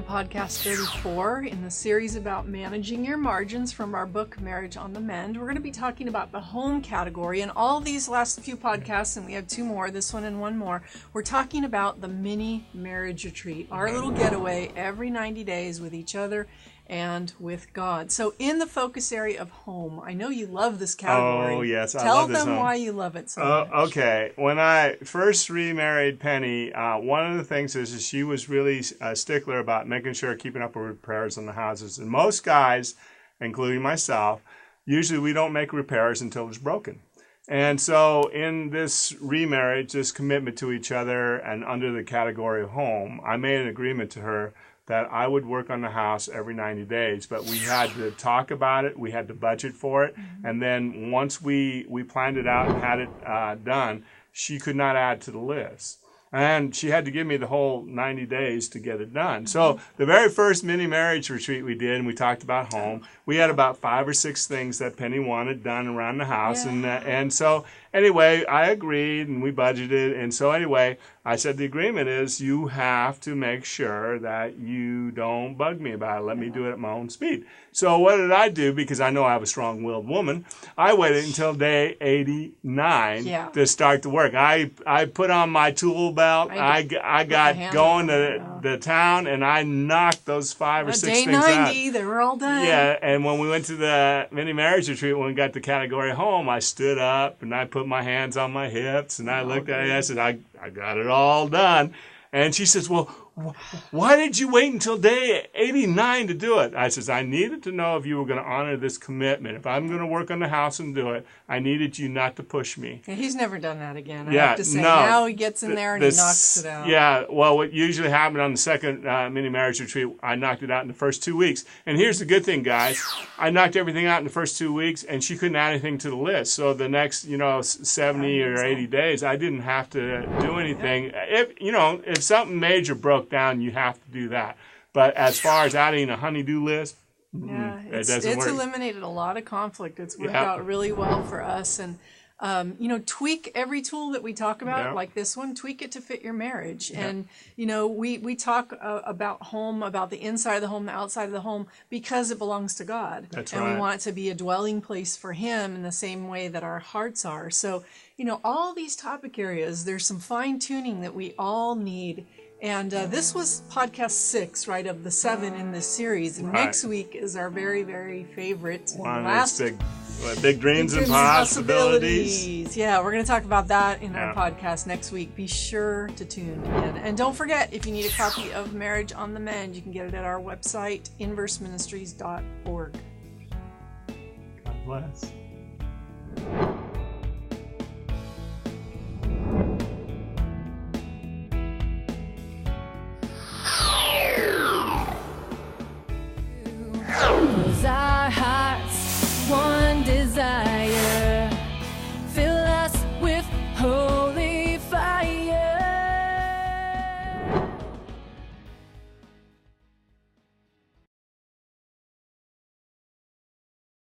podcast 34 in the series about managing your margins from our book, Marriage on the Mend. We're going to be talking about the home category, and all these last few podcasts, and we have two more, this one and one more, we're talking about the mini marriage retreat, our little getaway every 90 days with each other and with God. So in the focus area of home, I know you love this category. Oh, yes, I love this. Tell them why you love it so much. Okay. When I first remarried Penny, one of the things is she was really a stickler about making sure keeping up with repairs on the houses. And most guys, including myself, usually we don't make repairs until it's broken. And so in this remarriage, this commitment to each other and under the category of home, I made an agreement to her that I would work on the house every 90 days, but we had to talk about it, we had to budget for it, and then once we planned it out and had it done, she could not add to the list. And she had to give me the whole 90 days to get it done. So the very first mini marriage retreat we did, and we talked about home, we had about 5 or 6 things that Penny wanted done around the house. Yeah. And so anyway, I agreed and we budgeted. And so anyway, I said the agreement is you have to make sure that you don't bug me about it. Let me do it at my own speed. So what did I do? Because I know I have a strong-willed woman. I waited until day 89 to start the work. I put on my tool belt. I got going to the town, and I knocked those 5 or 6 things out. Day 90, they were all done. Yeah, and when we went to the mini marriage retreat, when we got to category home, I stood up, and I put my hands on my hips, and I looked at it, and I said, I got it all done. And she says, well, why did you wait until day 89 to do it? I says, I needed to know if you were going to honor this commitment. If I'm going to work on the house and do it, I needed you not to push me. Yeah, he's never done that again. I have to say, now he gets in there and he knocks it out. Yeah, well, what usually happened on the second mini marriage retreat, I knocked it out in the first 2 weeks. And here's the good thing, guys. I knocked everything out in the first 2 weeks, and she couldn't add anything to the list. So the next, 70 or 80 days, I didn't have to do anything. If something major broke down, you have to do that. But as far as adding a honey-do list, it doesn't work. It's eliminated a lot of conflict. It's worked out really well for us. And, tweak every tool that we talk about, like this one, tweak it to fit your marriage. Yeah. And, we talk about home, about the inside of the home, the outside of the home, because it belongs to God. That's and right. We want it to be a dwelling place for Him in the same way that our hearts are. So, all these topic areas, there's some fine-tuning that we all need. And this was podcast 6, right, of the 7 in this series. And next week is our very, very favorite. One last big dreams and possibilities. Yeah, we're going to talk about that in our podcast next week. Be sure to tune in. And don't forget, if you need a copy of Marriage on the Mend, you can get it at our website, inverseministries.org. God bless.